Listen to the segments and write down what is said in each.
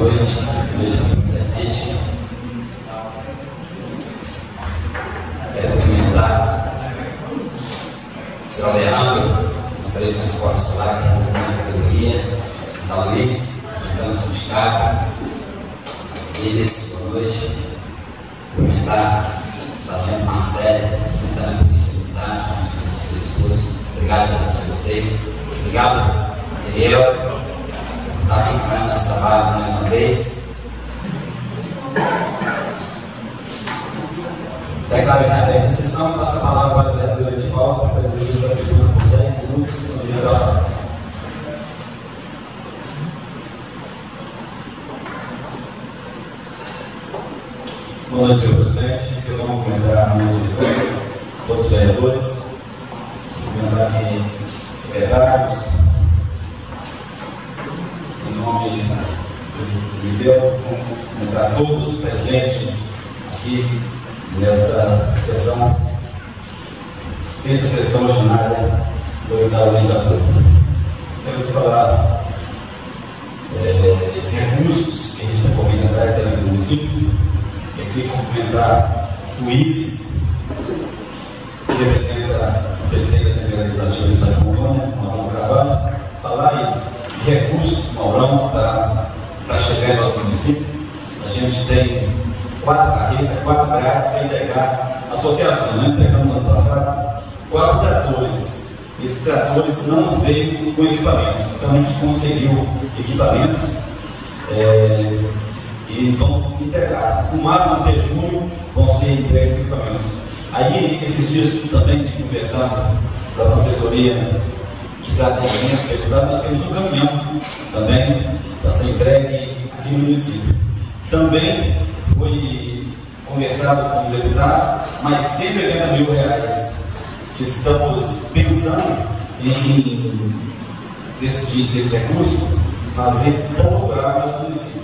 noite muito presente. Quero cumprimentar o senhor Alejandro, motorista da escola escolar, que é a categoria, da Luiz, representando o sindicato. Eles, boa noite. Cumprimentar o sargento Marcelo, representando a Polícia Militar, com seu esposo. Obrigado pela presença de vocês. Obrigado, Ariel, por estar aqui acompanhando nossos trabalhos mais uma vez. Declaro que é aberta a sessão, passa a palavra para a vereadora de volta, para o presidente da tribuna por 10 minutos, no dia de horas. Boa noite, senhor presidente. Vocês vão comentar a nossa diretora, todos os vereadores, comentar aqui secretários, em nome do Miguel, comentar todos presentes aqui nesta sessão, sexta sessão ordinária do 8º legislatura. Quero te falar recursos que a gente está correndo atrás também do município. E aqui cumprimentar o Iris, que representa o presidente da Assembleia Legislativa do Estado de Rondônia, Maurão Carvalho. Falar, Iris, de recursos, Maurão, para chegar em nosso município. A gente tem 4 carretas, 4 grades para entregar a associação, né? Entregamos no ano passado 4 tratores. Esses tratores não veio com equipamentos, então a gente conseguiu equipamentos e vamos entregar. No máximo até junho vão ser entregues equipamentos. Aí, esses dias também de conversar com a assessoria que está atendendo o deputado, nós temos um caminhão também para ser entregue aqui no município. Também foi conversado com o deputado, mais 180 mil reais que estamos pensando em desse recurso fazer dobrar o nosso município.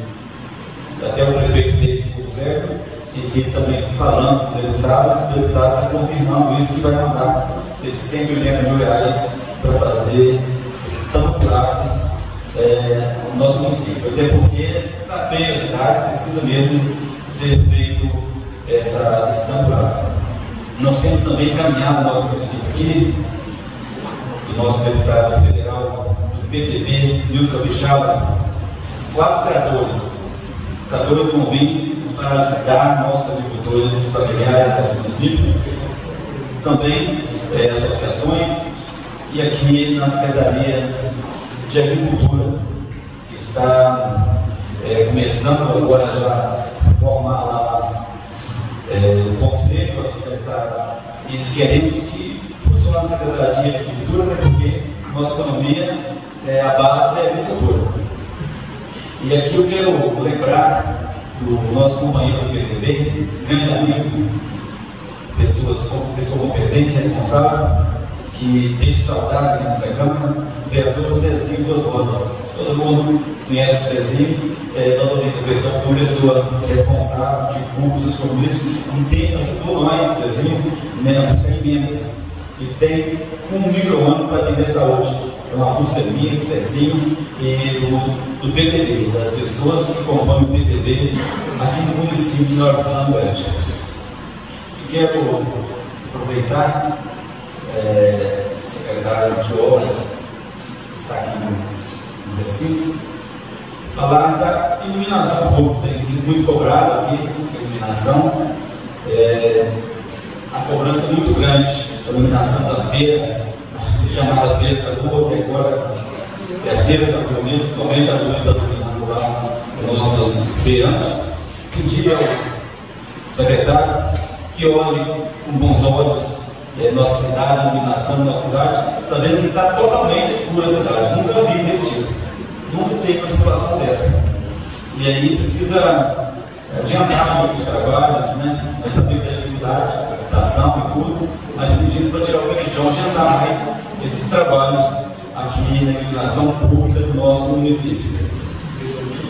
Até o prefeito teve em Porto Velho e teve também falando com o deputado está confirmando isso, que vai mandar esses 180 mil reais para fazer dobrar o nosso município. Até porque está feia a cidade, precisa mesmo ser feito esse temporada. Nós temos também encaminhado o nosso município aqui, o nosso deputado federal do PTB, Nilton Capixaba, 4 tratores. Os tratores vão vir para ajudar nossos agricultores familiares do nosso município, também associações, e aqui na Secretaria de Agricultura, que está começando agora já a formar lá o conselho. A gente já está e queremos que funcione a Secretaria de Agricultura, né, porque nossa economia, a base é a agricultura. E aqui eu quero lembrar do nosso companheiro do PTB, grande amigo, pessoa competente, responsável, que deixa saudade aqui nessa Câmara, o vereador Zezinho Duas Rodas. Todo mundo conhece o Zezinho, toda vez a pessoa por pessoa responsável, que cumpre seus compromissos, ajudou nós, o Zezinho, buscar emendas. E tem um micro-ano para atender a saúde. É uma busca minha, do Zezinho e do PTB, das pessoas que compõem o PTB aqui no município de Nova Zona Oeste. E quero aproveitar, o secretário de Obras está aqui no recinto, falar da iluminação pública. Tem sido muito cobrado aqui a iluminação, a cobrança é muito grande, a iluminação da feira, chamada Feira da Lua, que agora é a Feira da Lua, somente a Lua está iluminando lá os nossos feirantes. Pedir ao secretário que olhe com bons olhos nossa cidade, a iluminação da nossa cidade, sabendo que está totalmente escura a cidade. Nunca vi desse tipo, nunca teve uma situação dessa. E aí precisa adiantar os trabalhos, né? Nós sabemos da dificuldade, da situação e tudo, mas pedindo para tirar o pé de chão, adiantar mais esses trabalhos aqui na iluminação pública do nosso município.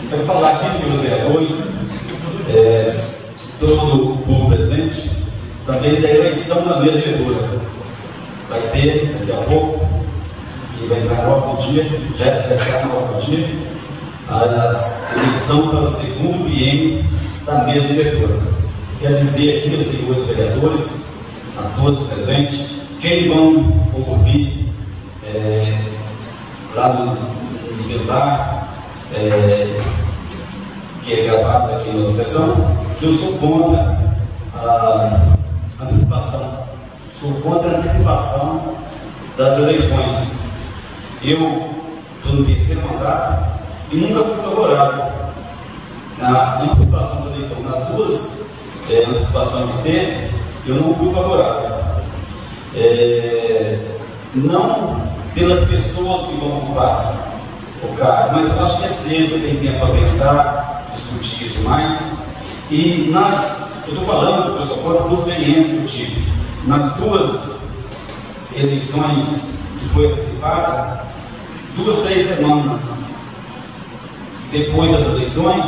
Quero falar aqui, senhores vereadores, todo o povo presente, também da eleição da mesa diretora. Vai ter daqui a pouco, que vai entrar logo no dia, já está no logo no dia, a eleição para o segundo biênio da mesa diretora. Quer dizer aqui aos senhores vereadores, a todos presentes, quem vão ouvir lá no celular, que é gravado aqui na sessão, que eu sou contra a antecipação. Sou contra a antecipação das eleições. Eu estou no terceiro mandato e nunca fui favorável na antecipação da eleição. Nas duas antecipações que teve, eu não fui favorável. Não pelas pessoas que vão ocupar o cargo, mas eu acho que é cedo, tem tempo para pensar, discutir isso mais. E eu estou falando, eu só conto por experiência que eu tive. Nas duas eleições que foi antecipada, 2, 3 semanas depois das eleições,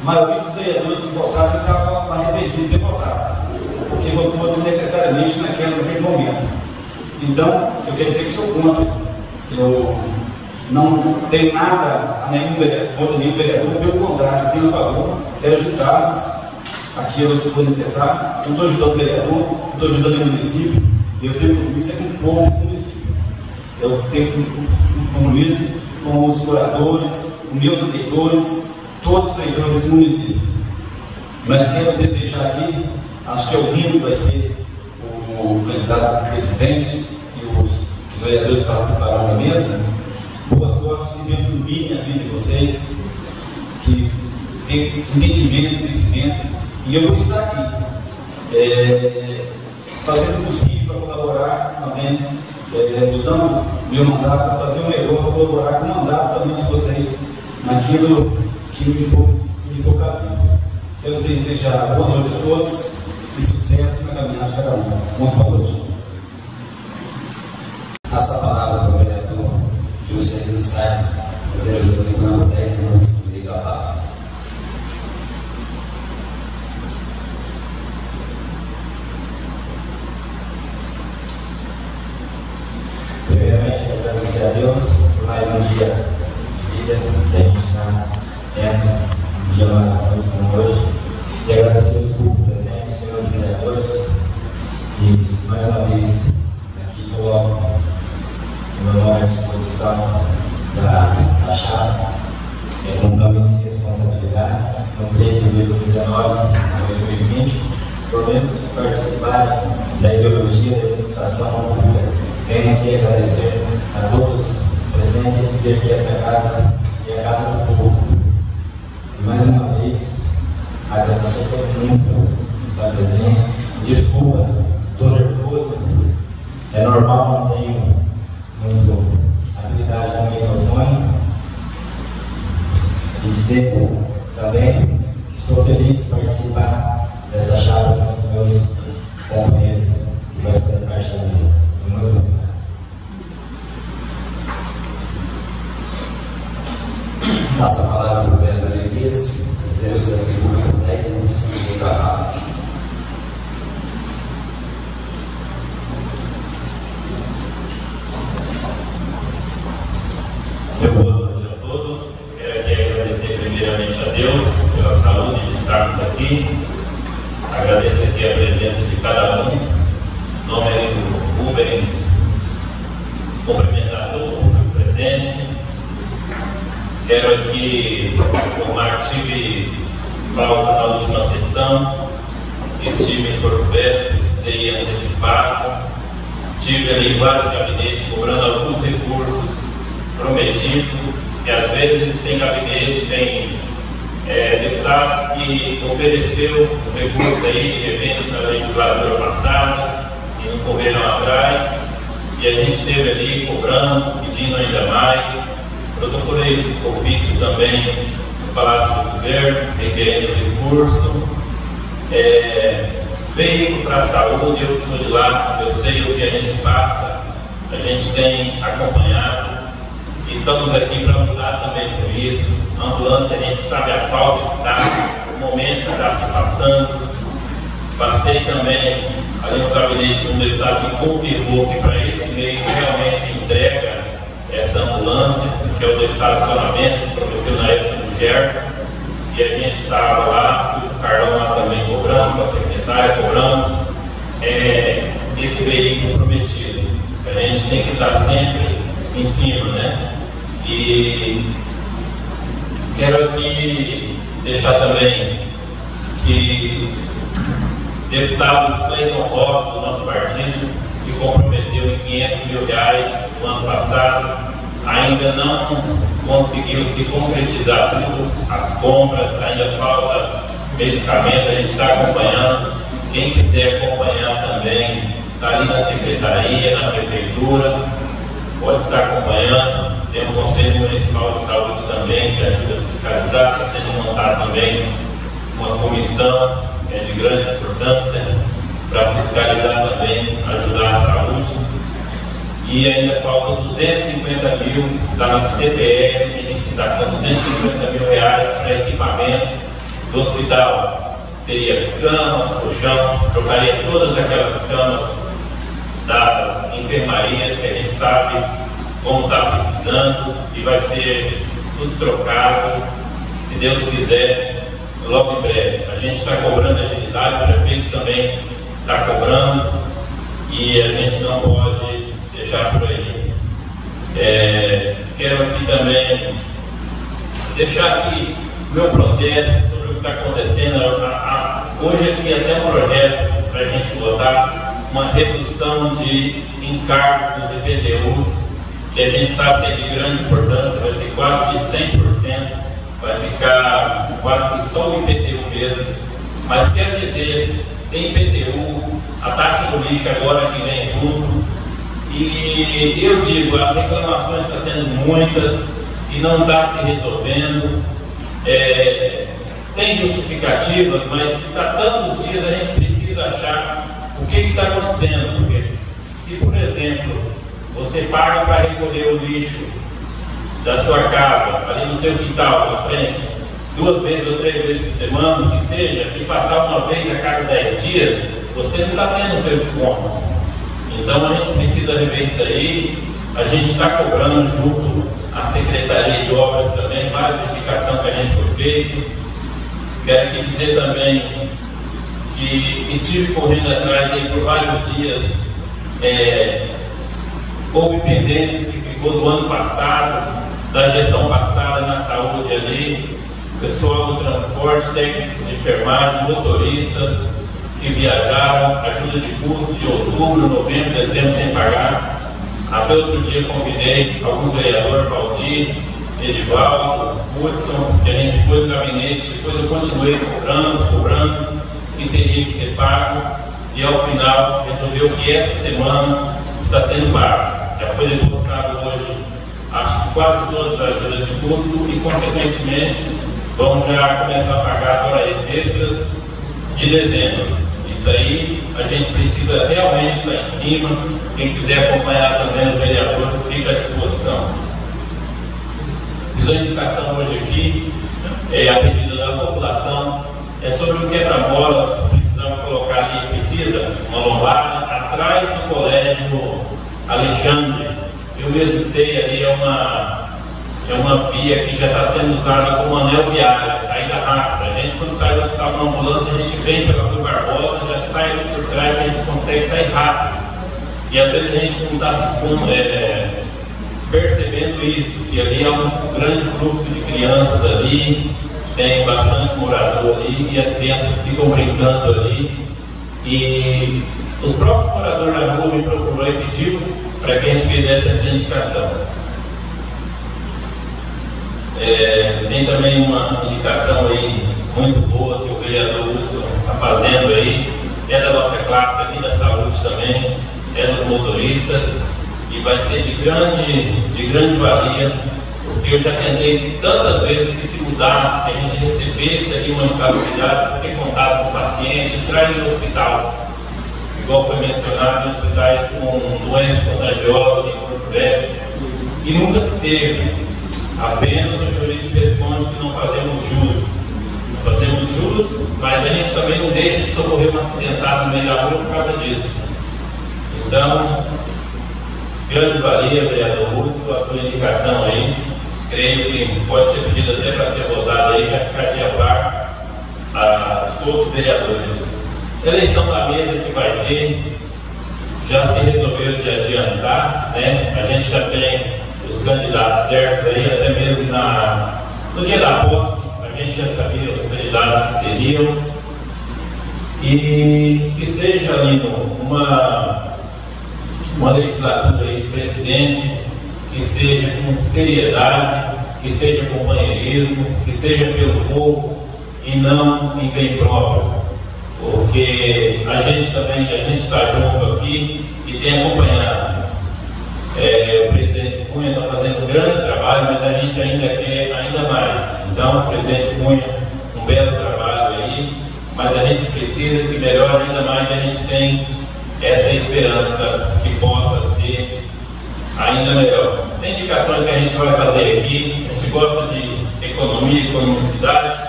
a maioria dos vereadores que votaram estavam arrependidos de ter votado, porque votou desnecessariamente naquele momento. Então, eu quero dizer que sou contra. Eu não tenho nada a contra nenhum vereador, pelo contrário, tenho a favor, quero ajudá-los aquilo que for necessário. Eu estou ajudando o vereador, estou ajudando o município, e eu tenho compromisso com o povo desse município. Eu tenho compromisso com os moradores, os meus eleitores, todos os eleitores desse município. Mas quero desejar aqui, acho que é o Rino vai ser o candidato a presidente e os vereadores participarão da mesa. Boa sorte, que Deus ilumine a vida de vocês, que tenham entendimento, conhecimento, e eu vou estar aqui fazendo o possível para colaborar também, usando o meu mandato para fazer o melhor, para colaborar com o mandato também de vocês naquilo que me for cabível. Quero desejar boa noite a todos e sucesso na caminhada de cada um. Muito boa noite. Passa a palavra para o vereador Juscelino Sai, fazer os dois 10 minutos do direito à paz. Primeiramente, agradecer a Deus por mais um dia de vida que a gente está tendo, um dia maravilhoso como hoje, e agradecer os grupos presentes, os senhores vereadores, e mais uma vez aqui coloco o meu nome à disposição da chapa, cumprindo responsabilidade no pleito de 2019 a 2020, por menos participarem da ideologia da administração pública. Venho aqui agradecer a todos presentes e dizer que essa casa é a casa do povo. E mais uma vez, agradecer a todo mundo que está presente. Desculpa, estou nervoso, é normal, não tenho muito habilidade no microfone. E dizer também que estou feliz de participar dessa chapa junto com meus companheiros que vai fazer parte da mesa. Muito obrigado. Passa a palavra para o vereador Elias, fazer uso da República 10 minutos do direito à paz. Boa noite a todos. Quero aqui agradecer primeiramente a Deus pela saúde de estarmos aqui. Agradecer aqui a presença de cada um. Em nome do Rubens, cumprimentar todo mundo presente. Quero aqui, como tive falta na última sessão, estive em Porto Velho, precisei ir antecipado. Estive ali em vários gabinetes cobrando alguns recursos prometidos, que às vezes tem gabinetes, tem deputados que ofereceu um recurso aí de eventos na legislatura passada e não correram atrás, e a gente esteve ali cobrando, pedindo ainda mais. Protocolei ofício também no Palácio do Governo, requerendo recurso. Veículo para a saúde, eu que sou de lá, eu sei o que a gente passa, a gente tem acompanhado e estamos aqui para lutar também por isso. A ambulância, a gente sabe a falta que está, o momento que está se passando. Passei também ali no gabinete de um deputado que confirmou que para esse mês realmente entrega essa ambulância, que é o deputado Sonamento, que prometeu na época Gerson, e a gente estava lá, o Carlão lá também cobrando, com a secretária cobramos, esse veículo prometido. A gente tem que estar sempre em cima, né? E quero aqui deixar também que o deputado Cleiton Roque, do nosso partido, se comprometeu em R$500 mil no ano passado, ainda não conseguiu se concretizar tudo, as compras, ainda falta medicamento, a gente está acompanhando. Quem quiser acompanhar também, está ali na secretaria, na prefeitura, pode estar acompanhando. Tem o Conselho Municipal de Saúde também, que ajuda a fiscalizar, está sendo montada também uma comissão de grande importância para fiscalizar também, ajudar a saúde. E ainda faltam 250 mil, está no CPR, em licitação, 250 mil reais para equipamentos do hospital. Seria camas, colchão, trocaria todas aquelas camas das enfermarias que a gente sabe como está precisando, e vai ser tudo trocado, se Deus quiser, logo em breve. A gente está cobrando agilidade, o prefeito também está cobrando, e a gente não pode deixar por aí. Quero aqui também deixar aqui meu protesto sobre o que está acontecendo. Hoje aqui até um projeto para a gente votar uma redução de encargos nos IPTUs, que a gente sabe que é de grande importância, vai ser quase de 100%, vai ficar quase que só o IPTU mesmo. Mas quero dizer, tem IPTU, a taxa do lixo agora que vem junto, e eu digo, as reclamações estão sendo muitas e não está se resolvendo. Tem justificativas, mas se está tantos dias, a gente precisa achar o que está acontecendo, porque se, por exemplo, você paga para recolher o lixo da sua casa, ali no seu quintal, na frente, 2 vezes ou 3 vezes por semana, o que seja, e passar uma vez a cada 10 dias, você não está tendo o seu desconto. Então a gente precisa rever isso aí. A gente está cobrando junto à Secretaria de Obras também, várias indicações que a gente foi feito. Quero aqui dizer também que estive correndo atrás aí por vários dias. Houve pendências que ficou do ano passado, da gestão passada na saúde ali, pessoal do transporte, técnicos de enfermagem, motoristas que viajaram, ajuda de custo de outubro, novembro, dezembro sem pagar. Até outro dia convidei alguns vereadores, Valdir, Edivaldo, Hudson, que a gente foi no gabinete, depois eu continuei cobrando, que teria que ser pago, e ao final resolveu que essa semana está sendo pago. Já foi depositado hoje, acho que quase todas as ajudas de custo, e consequentemente vão já começar a pagar as horas extras de dezembro. Isso aí a gente precisa realmente estar em cima. Quem quiser acompanhar também os vereadores, fica à disposição. Fiz a indicação hoje aqui, a pedido da população, sobre o quebra-molas que precisamos colocar ali, precisa uma lombada atrás do colégio Alexandre. Eu mesmo sei, ali é uma via que já está sendo usada como anel viário, saída rápida. A gente, quando sai do hospital com uma ambulância, a gente vem pela Rua Barbosa, já sai por trás, a gente consegue sair rápido. E às vezes a gente não está percebendo isso, que ali é um grande fluxo de crianças ali, tem bastante morador ali, e as crianças ficam brincando ali. E os próprios moradores da rua me procurou e pediu para que a gente fizesse essa indicação. Tem também uma indicação aí muito boa que o vereador Hudson está fazendo aí, da nossa classe aqui da saúde também, dos motoristas, e vai ser de grande valia, porque eu já tentei tantas vezes que se mudasse, que a gente recebesse aqui uma insalubridade, ter contato com o paciente, entrar no hospital, igual foi mencionado, em hospitais com doenças contagiosas em Porto Velho, e nunca se teve. Apenas o jurídico responde que não fazemos jus. Nós fazemos jus, mas a gente também não deixa de socorrer um acidentado no meio da rua por causa disso. Então, grande valia, vereador Hudson, a sua indicação aí. creio que pode ser pedido até para ser votado aí, já ficar de par a todos os vereadores. A eleição da mesa que vai ter, já se resolveu de adiantar, né? A gente já tem os candidatos certos aí, até mesmo no dia da posse, a gente já sabia os candidatos que seriam. E que seja ali uma legislatura aí de presidente, que seja com seriedade, que seja companheirismo, que seja pelo povo e não em bem próprio, porque a gente está junto aqui e tem acompanhado. O presidente Cunha está fazendo um grande trabalho, mas a gente ainda quer ainda mais. Então, o presidente Cunha, um belo trabalho aí, mas a gente precisa que melhore ainda mais, a gente tem essa esperança que possa ser ainda melhor. Tem indicações que a gente vai fazer aqui, a gente gosta de economia e economicidade,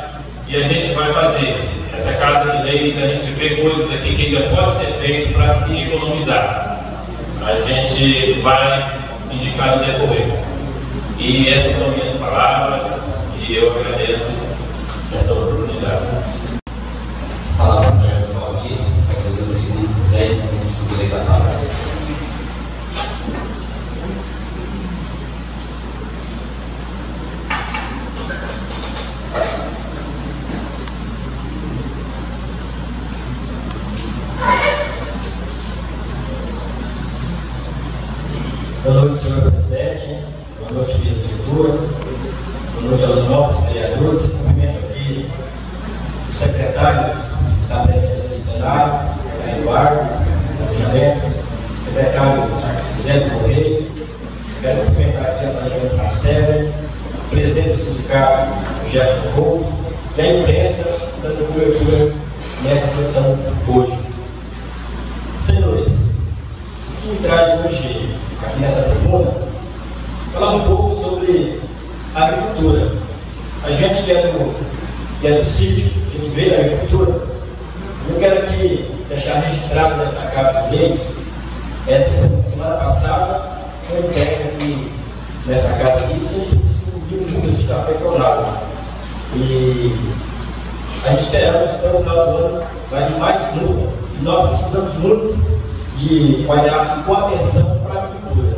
e a gente vai fazer. Essa casa de leis, a gente vê coisas aqui que ainda pode ser feito para se economizar. A gente vai indicar no decorrer. E essas são minhas palavras, e eu agradeço essa oportunidade. As palavras do vereador Valdir, vocês obrigam 10 minutos do direito a palavras. Boa noite, senhor presidente. Boa noite, vice-diretora. Boa noite aos novos vereadores. Cumprimento aqui os secretários que estão presentes nesse plenário, o secretário Eduardo, Planejamento, o secretário José do Correio. Quero cumprimentar aqui a sargento Marcelo, o presidente do sindicato, Jefferson Couto, e a imprensa dando cobertura nessa sessão hoje. Senhores, o que me traz hoje aqui nessa tribuna, falar um pouco sobre a agricultura. A gente que é do sítio, a gente veio da agricultura. Eu quero aqui deixar registrado nessa Casa de Leis, esta semana passada, foi entregue aqui nessa casa aqui 5 mil mudas de café clonado. E a gente esperamos que até o final do ano vai vir mais muda. E nós precisamos muito de olhar com atenção para a agricultura.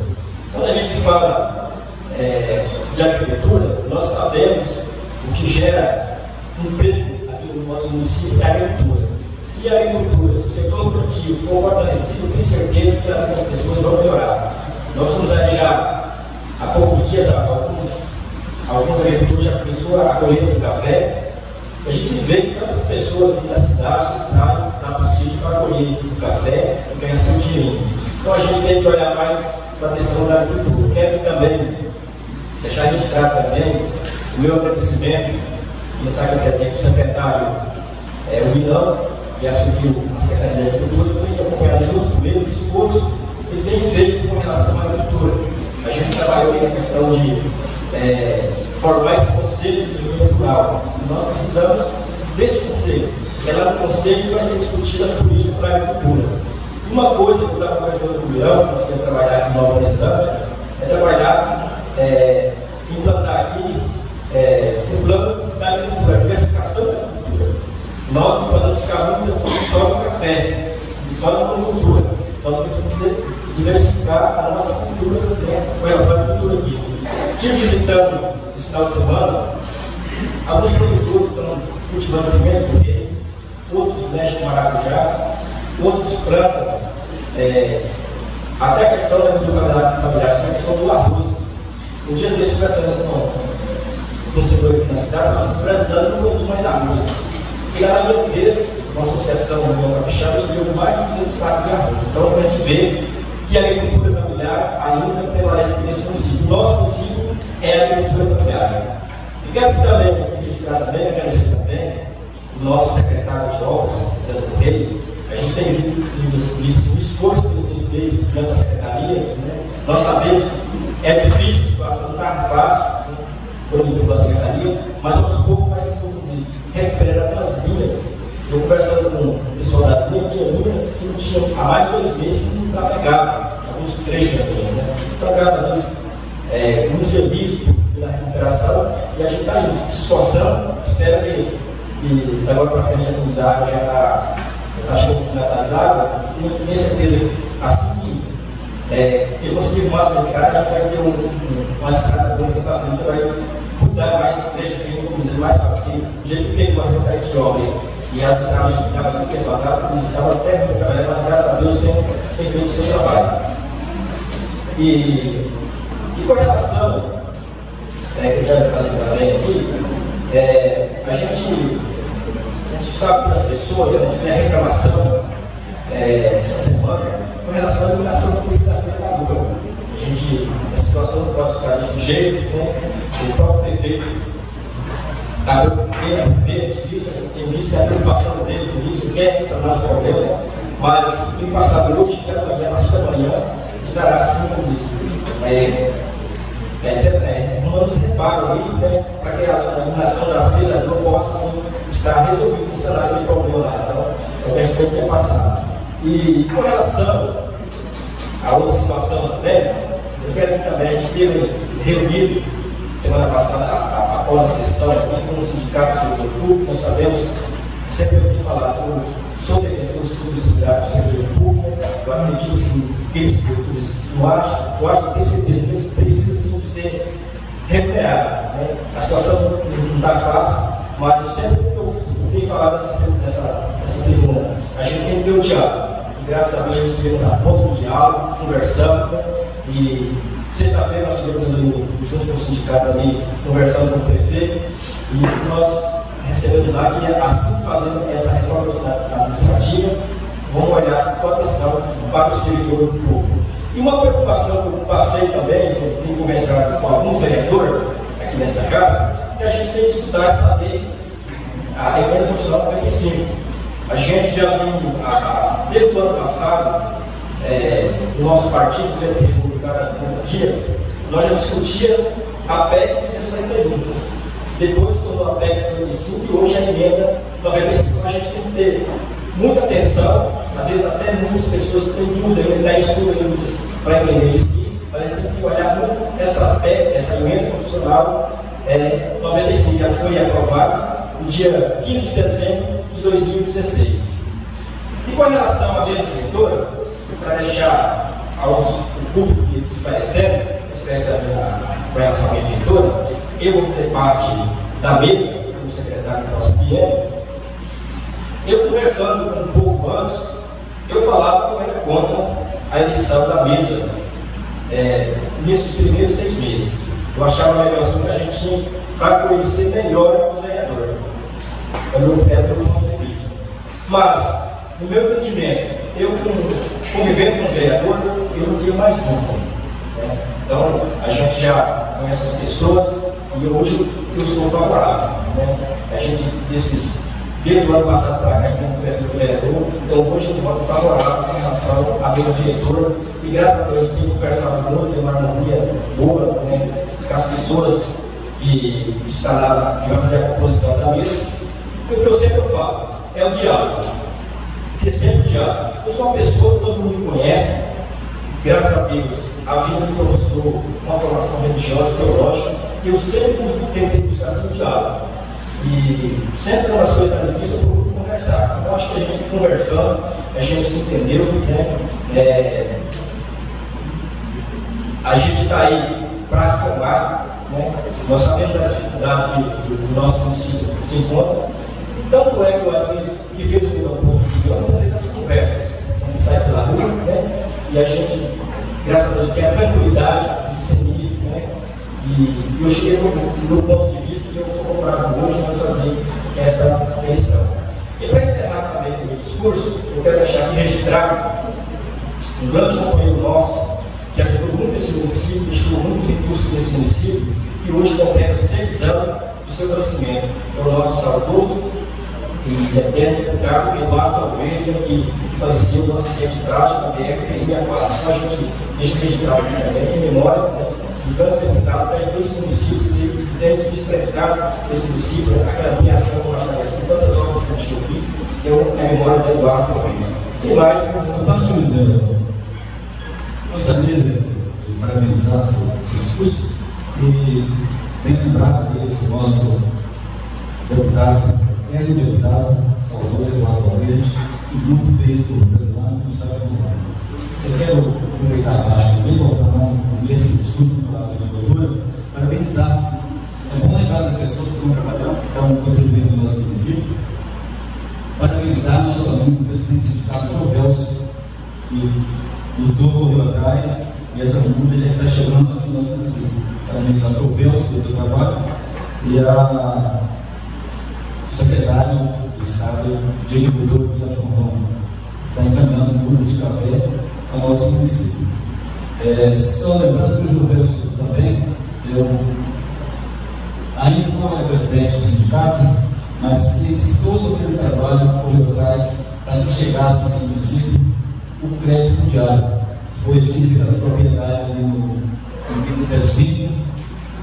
Quando a gente fala de agricultura, nós sabemos o que gera emprego aqui no nosso município é a agricultura. Se a agricultura, se o setor produtivo for fortalecido, eu tenho certeza que as pessoas vão melhorar. Nós estamos aí já há poucos dias, alguns agricultores já começaram a colher do café. A gente vê que tantas pessoas aqui da cidade que saem lá para o sítio para colher o café e ganhar seu dinheiro. Então a gente tem que olhar mais para a questão da agricultura. Quero também deixar registrado também o meu agradecimento, e está aqui presente o secretário William, que assumiu a Secretaria da Agricultura, eu tenho que acompanhar junto com ele o esforço que ele tem feito com relação à agricultura. A gente trabalhou aqui na questão de formar esse conselho de desenvolvimento rural. E nós precisamos desse conselho, porque lá no conselho vai ser discutido as políticas para a agricultura. Uma coisa que eu estava conversando com o Leão, que nós queremos trabalhar aqui no Nova Presidente, é trabalhar, implantar aqui o plano da agricultura, a diversificação da agricultura. Nós não podemos ficar muito só no café, só na agricultura. Nós temos que diversificar a nossa cultura, com relação à agricultura aqui. Estive visitando esse final de semana alguns produtores que estão cultivando pimenta do rei, outros mexem com maracujá, outros plantam, até a questão da agricultura familiar, a questão do arroz. Um dia desse conversando com o senhor aqui na cidade, nós brasileiros não produzimos mais arroz. E lá eu fiz uma associação no meu capixaba, escolheu mais de 200 sacos de arroz. Então a gente vê que a agricultura familiar ainda prevalece nesse município. O nosso município é a agricultura familiar. E quero também registrar também, agradecer também o nosso secretário de obras, José do Correio. A gente tem visto o esforço que ele tem feito diante da secretaria. Né? Nós sabemos que é difícil, a situação não está fácil, por nível da secretaria, mas aos poucos vai se recuperar aquelas linhas. Eu conversando com o pessoal das linhas, tinha linhas que não tinham há mais de 2 meses que não trafegavam, alguns trechos da linha. Né? Então, graças a Deus, muito feliz pela recuperação e agora para frente a cruzada já está chegando finalizada, e tenho certeza que assim que ele conseguir mais esse cara, a gente vai ter uma estrada boa para frente, que vai cuidar mais dos trechos assim, como dizer, mais fácil, porque do jeito que ele passou para de obra e as estradas que estavam no tempo passado, eles estavam até muito trabalhando, mas graças a Deus tem feito o seu trabalho. E com relação, que eu quero fazer também aqui, a gente sabe que as pessoas, a gente tem a reclamação essa semana com relação à iluminação pública da Feira da Lua. A situação não pode ficar desse jeito, né? O próprio prefeito abriu tem visto a preocupação dele, por isso quer sanar os problemas, mas no passado hoje, pela manhã, a partir da manhã, estará assim, como disse, arrumando os reparos ali, né, para que a iluminação da Feira da Lua possa assim, estar resolvido o cenário de problema lá. Então, é o que a gente tem que passar. E com relação a outra situação também, eu quero que também a gente teve reunido semana passada, após a sessão aqui com o sindicato do setor público. Nós sabemos, sempre eu tenho falado sobre a questão do sindicato do setor público. Eu acredito assim, que eles, eu acho que tenho certeza que eles precisam sim de ser remunerados. Né? A situação não está fácil, mas eu sempre tenho falado nessa tribuna, a gente tem que ter o diálogo. Graças a Deus, a gente tivemos a ponta do diálogo, conversamos, e sexta-feira nós estivemos ali junto com o sindicato ali, conversando com o prefeito, e nós recebemos lá que assim fazendo essa reforma administrativa, vamos olhar com atenção para o servidor público. E uma preocupação que eu passei também, eu tenho conversado com alguns vereadores aqui nesta casa, que a gente tem que estudar essa lei, a emenda constitucional 95. A gente já viu, desde o ano passado, o nosso partido, o Centro Republicano Dias, nós já discutíamos a PEC 241. Depois tornou a PEC 55 e hoje a emenda 95. Então a gente tem que ter muita atenção, às vezes até muitas pessoas têm dúvida, ainda estudam para entender isso aqui, mas a gente tem que olhar muito essa PEC, essa emenda constitucional 95, já foi aprovada no dia 15 de dezembro de 2016. E com relação à diretora, para deixar o público esclarecendo com relação à minha diretora, eu vou fazer parte da mesa, como secretário do nosso PIE. Eu conversando com o povo antes, eu falava que eu era contra a eleição da mesa nesses primeiros 6 meses. Eu achava melhor assim que a gente tinha para conhecer melhor os vereadores. Mas, no meu entendimento, eu convivendo com o vereador, eu não tenho mais dúvida. Né? Então, a gente já conhece as pessoas e hoje eu sou favorável. Né? A gente, desde o ano passado para cá, então, conversando com o vereador, então hoje eu voto favorável com relação à minha diretora. E graças a Deus, eu tenho conversado muito, tem uma harmonia boa, né, com as pessoas que estão lá, que vão fazer a composição da mesa. O que eu sempre falo é o diálogo. Ter sempre o diálogo. Eu sou uma pessoa que todo mundo me conhece, graças a Deus, a vida me proporcionou uma formação religiosa, teológica, e eu sempre tentei buscar esse diálogo. E sempre quando as coisas estão difíceis, eu procuro conversar. Então, acho que a gente conversando, a gente se entendeu, né? A gente está aí para se formar, né? Nós sabemos das dificuldades que o nosso município se encontra. Tanto é que, às vezes, que fez o meu povo, muitas vezes as conversas, a gente sai pela rua, né? E a gente, graças a Deus, tem a tranquilidade de ser livre, né? E eu cheguei no meu ponto de vista que eu sou favorável hoje nós fazer essa eleição. E para encerrar também o meu discurso, eu quero deixar aqui registrado um grande companheiro nosso, que ajudou muito esse município, deixou muito recurso nesse município, e hoje completa 6 anos do seu crescimento. É o nosso saudoso e eterno deputado Eduardo Almeida, que faleceu no acidente trágico da BR-364. Então a gente deixa registrado aqui também, em memória, né, do grande deputado que ajudou esse município, que tem se desprezado esse município, aquela aviação com a assim, tantas obras que a gente ouviu, que é a memória do Eduardo Almeida. Sem mais, gostaria de parabenizar seu discurso e bem lembrado do nosso deputado era um deputado saudoso Eduardo Valverde, que muito fez por brasileiro no estado de Goiás. Eu quero aproveitar a baixa também, voltar nesse discurso no Palácio da Agricultura, parabenizar. É bom lembrar das pessoas que estão trabalhando, que estão contribuindo no nosso município, parabenizar nosso amigo, presidente do sindicato, João Velso, que lutou, correu atrás, e essa multa já está chegando aqui no nosso município. Parabenizar o João Velso pelo seu trabalho e o secretário do Estado de Agricultura do Estado de Rondônia, que está encaminhando mudas de café ao nosso município. Só lembrando que o João Velso também, ainda não é presidente do sindicato, mas fez todo aquele trabalho correu atrás para que chegasse no nosso município o crédito fundiário, que foi adquirido as propriedades ali no 05,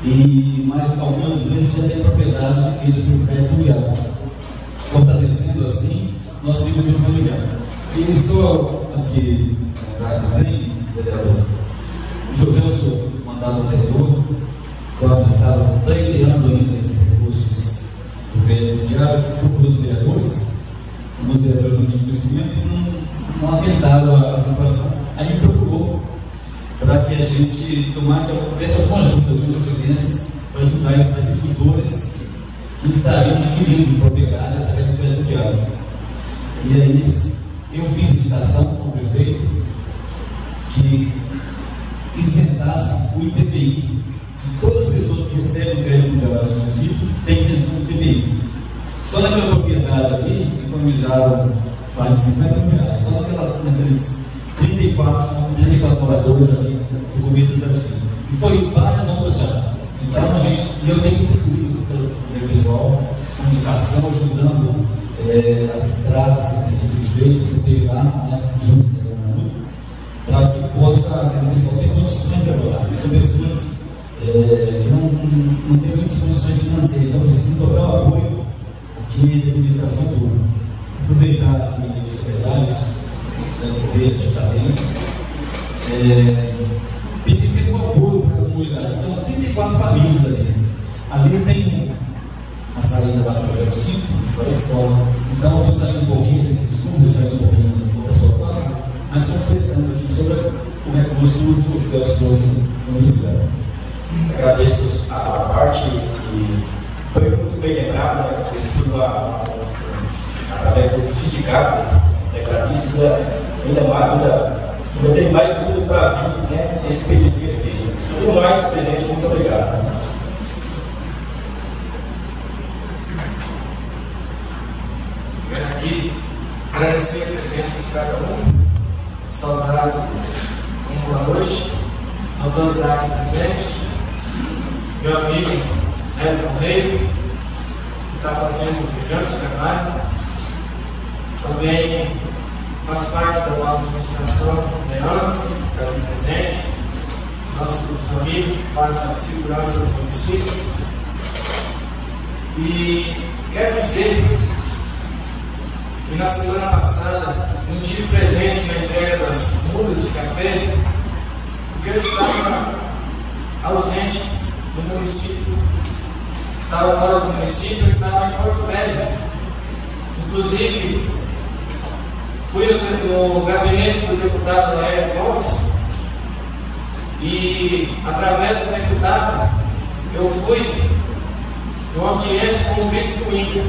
e mais algumas vezes já tem propriedade adquirida pelo crédito fundiário, fortalecendo assim nosso agricultura familiar. E só aqui lembrar também, vereador, o João Velso, mandado anterior, quando estava pleiteando ainda esses recursos do crédito fundiário, procurou os vereadores, alguns vereadores não tinham conhecimento e não atentaram a situação. Aí me procurou para que a gente desse alguma ajuda dos providências para ajudar esses agricultores que estariam adquirindo propriedade através do crédito fundiário. E aí eu fiz indicação com o prefeito que isentasse o IPPI. Todas as pessoas que recebem o crédito fundiário no município têm isenção do IPPI. Só naquela propriedade ali, economizaram mais de 50 mil reais. Só naqueles 34 moradores ali do Comité 05. E foi várias obras já. Então eu tenho contribuído pelo pessoal, com indicação, ajudando as estradas que têm que ser feitas, você teve lá, junto com o governador, para que possa o pessoal ter condições de trabalhar. São pessoas que não têm muitas condições financeiras, então precisam dobrar o apoio aqui da administração pública. Aproveitar aqui os secretários, Sandro Correia, de Catena, pedir sempre um apoio para a comunidade. São 34 famílias ali. Ali tem a saída lá para o 05, para a escola. Então, eu estou saindo um pouquinho, desculpa, eu saindo um pouquinho da sua fala, mas estou completando aqui sobre o recurso que eu trouxe no Rio. Agradeço a parte e foi muito bem lembrado, né? Estudo através do sindicato, gravista, ainda tem mais tudo para vir, né? Esse pedido que ele fez. Tudo mais, presidente, muito obrigado. Venho aqui agradecer a presença de cada um, saudar uma boa noite, as autoridades presentes, meu amigo Zé Correia, que está fazendo um brilhante trabalho, também faz parte da nossa administração, Leandro, que está aqui presente, nossos amigos que fazem a segurança do município. E quero dizer que na semana passada não tive presente na entrega das mudas de café, porque eu estava ausente do município, estava fora do município, eu estava em Porto Velho. Inclusive, fui no gabinete do deputado Laércio Gomes e, através do deputado, eu fui numa audiência com o Brito Coimbra,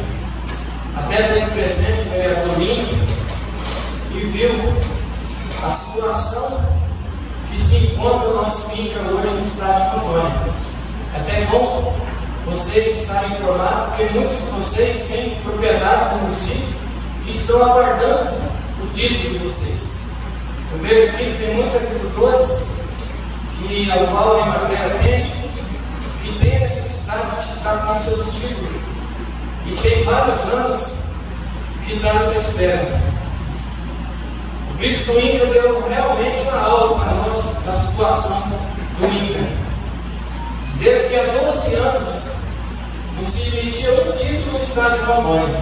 até teve presente o vereador Link, e viu a situação que se encontra o nosso INCRA hoje no estado de Rondônia. É até bom vocês estarem informados, porque muitos de vocês têm propriedades no município e estão aguardando o título de vocês. Eu vejo aqui que tem muitos agricultores que, ao qual a Emater atende, que têm a necessidade de estar com seus títulos e tem vários anos que está nessa espera. O Brito do INCRA deu realmente uma aula para nós da situação do INCRA. Dizer que há 12 anos não se emitia um título no estado de Rondônia.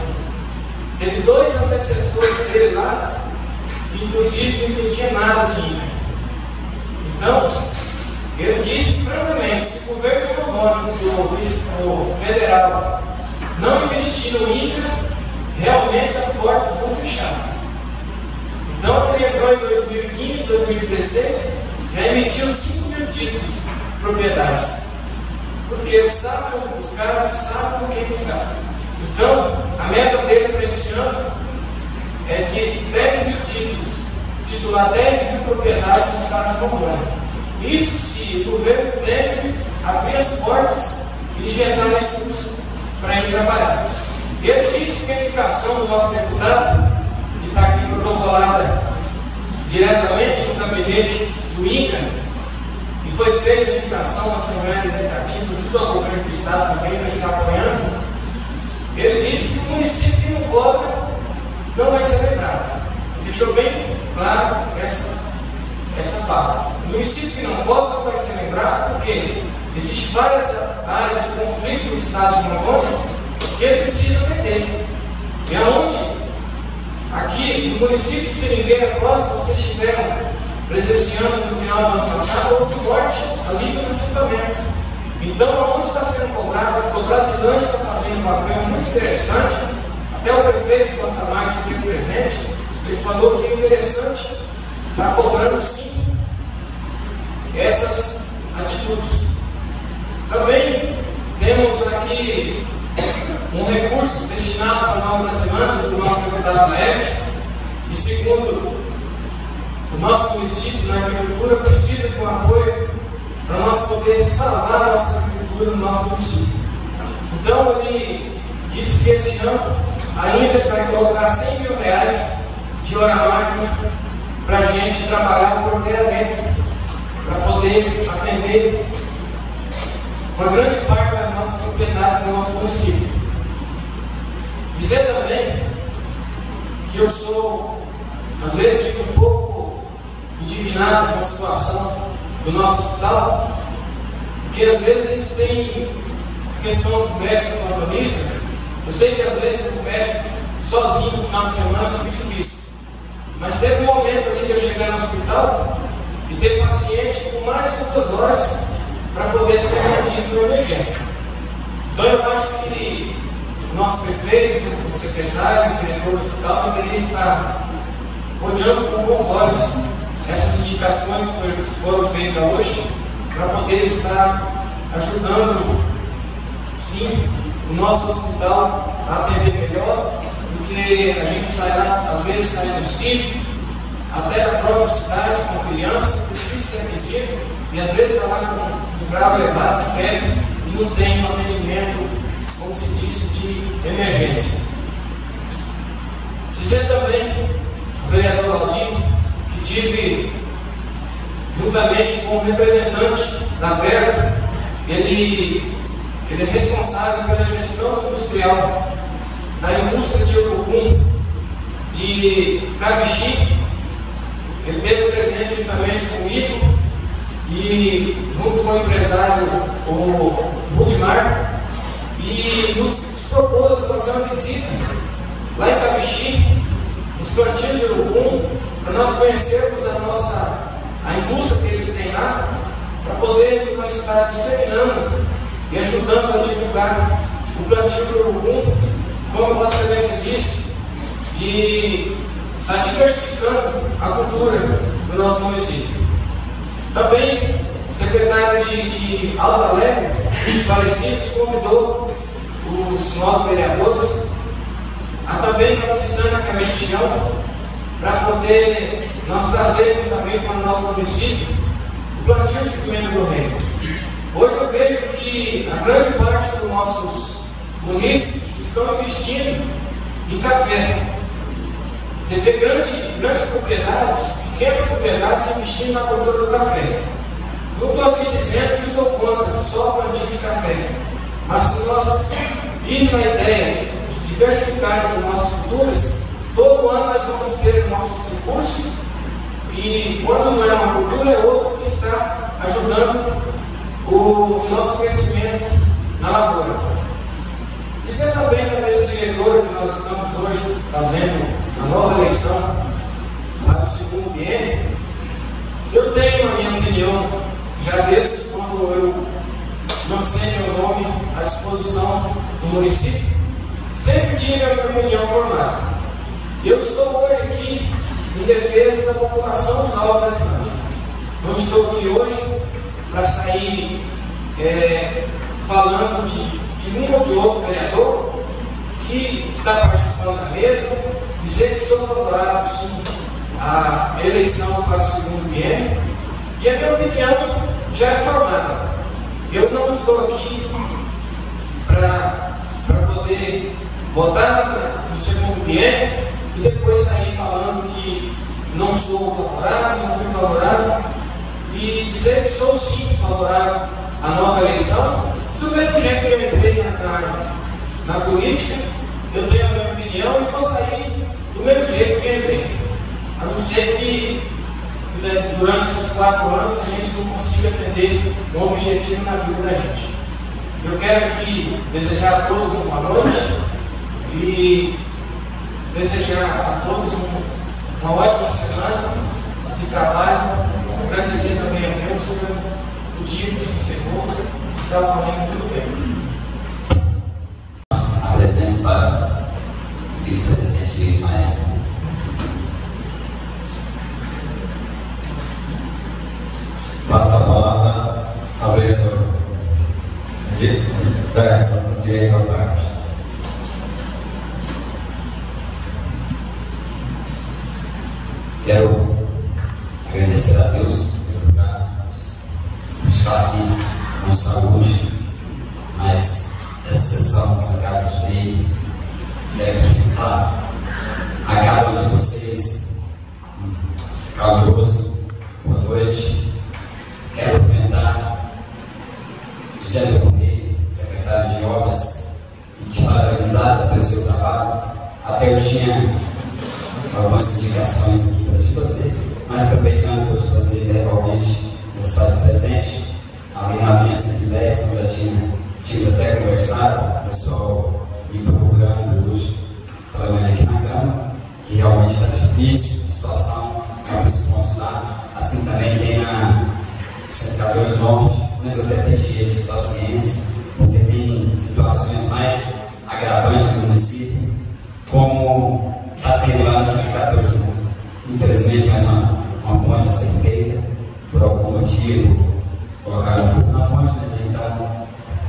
Teve 2 antecessores dele lá, inclusive não tinha nada de INCRA. Então, eu disse francamente, se o governo de Rondônia, o federal, não investir no INCRA, realmente as portas vão fechar. Então ele entrou em 2015, 2016, já emitiu 5.000 títulos proprietários. Porque ele sabe onde buscar, sabe com quem buscar. Então, a meta dele para esse ano é de 10.000 títulos, titular 10.000 propriedades nos estados de Rondônia. Isso se o governo deve abrir as portas e injetar recursos para ele trabalhar. Ele disse que a indicação do nosso deputado, que está aqui protocolada diretamente no gabinete do INCA, e foi feita a indicação na Assembleia Legislativa, junto ao governo do Estado também, vai estar apoiando. Ele disse que o município que não cobra não vai ser lembrado. Deixou bem claro essa fala. O município que não cobra não vai ser lembrado porque existem várias áreas de conflito no estado de Rondônia que ele precisa atender. E aonde? Aqui no município de Seringueira Costa, vocês estiveram presenciando no final do ano passado, houve morte ali nos assentamentos. Então, aonde está sendo cobrado? O Brasilândia está fazendo um papel muito interessante. Até o prefeito de Costa Marques esteve presente. Ele falou que é interessante estar cobrando sim essas atitudes. Também temos aqui um recurso destinado para a Nova Brasilândia, do nosso deputado Laerte, e segundo o nosso município na agricultura precisa de um apoio para nós poder salvar a nossa agricultura no nosso município. Então ele disse que esse ano ainda vai colocar R$100.000 de hora máquina para a gente trabalhar cordeiramente, para poder atender uma grande parte da nossa propriedade do nosso município. Dizer também que eu sou, às vezes, fico um pouco indignado com a situação do nosso hospital, porque às vezes tem a questão dos médicos plantonistas. Eu sei que às vezes o médico sozinho no final de semana é muito difícil, mas teve um momento ali de eu chegar no hospital e ter paciente com mais de 2 horas para poder ser atendido na emergência. Então eu acho que o nosso prefeito, o secretário, o diretor do hospital deveria estar olhando com bons olhos essas indicações que foram feitas hoje, para poder estar ajudando, sim, o nosso hospital a atender melhor, porque a gente sai lá, às vezes sai do sítio, até da própria cidade com criança, precisa ser atendido, e às vezes está lá com um grau elevado de febre e não tem um atendimento, como se disse, de emergência. Dizer também, o vereador Aldinho, que tive, juntamente com o representante da Verta, ele é responsável pela gestão industrial da indústria de Urucum, de Cabixi. Ele esteve presente juntamente comigo e junto com o empresário, o Budimar, e nos propôs fazer uma visita lá em Cabixi, nos plantios de Urucum, para nós conhecermos a indústria que eles têm lá, para poder nós estar disseminando e ajudando a divulgar o plantio do Urucum, como a Vossa Excelência disse, de estar diversificando a cultura do nosso município. Também o secretário de Alto Alegre, os falecidos, convidou os novos vereadores a também estar visitando aquela região para poder nós trazermos também para o nosso município o plantio de pimenta do reino. Hoje eu vejo que a grande parte dos nossos munícipes estão investindo em café. Você vê grandes propriedades, pequenas propriedades investindo na cultura do café. Não estou aqui dizendo que sou contra só o plantio de café, mas se nós irmos na ideia de diversificar as nossas culturas, todo ano nós vamos ter nossos recursos e quando não é uma cultura é outra que está ajudando o nosso crescimento na lavoura. Dizer também na mesa diretora que nós estamos hoje fazendo a nova eleição para o segundo biênio, eu tenho a minha opinião, já desde quando eu lancei meu nome à disposição do município, sempre tive a minha opinião formada. Eu estou hoje aqui em defesa da população de Nova Brasilândia. Não estou aqui hoje para sair falando de um ou de outro vereador que está participando da mesa, dizer que sou favorável sim à eleição para o segundo biênio, e a minha opinião já é formada. Eu não estou aqui para poder votar no segundo biênio e depois sair falando que não sou favorável, não fui favorável, e dizer que sou sim favorável à nova eleição. Do mesmo jeito que eu entrei na política, eu tenho a minha opinião e vou sair do mesmo jeito que eu entrei. A não ser que durante esses 4 anos a gente não consiga atender um objetivo na vida da gente. Eu quero aqui desejar a todos uma boa noite e desejar a todos uma ótima semana de trabalho. Agradecer também a Deus pelo dia que se encerrou, que está correndo tudo bem. A presidência para o vice-presidente Luiz Maestro. Passa a palavra ao vereador direito ao parte. Quero agradecer a Deus por estar aqui com saúde, mas essa sessão dessa casa de lei deve ficar a cada um de vocês caloroso, boa noite. Quero cumprimentar o José do Correio, secretário de Obras, e te parabenizar pelo seu trabalho. Até eu tinha algumas indicações aqui para te fazer, mas aproveitando para te fazer verbalmente, você faz presente. Ali na linha 110, como já tínhamos até conversado, o pessoal me procurando hoje, trabalhando aqui na Câmara, que realmente está difícil a situação, alguns pontos lá. Assim também tem na 114 Norte, mas eu até pedi eles paciência, porque tem situações mais agravantes no município, como está tendo lá na 114. Infelizmente, mais uma ponte a ser feita, por algum motivo, colocaram um pouco na ponte, mas então,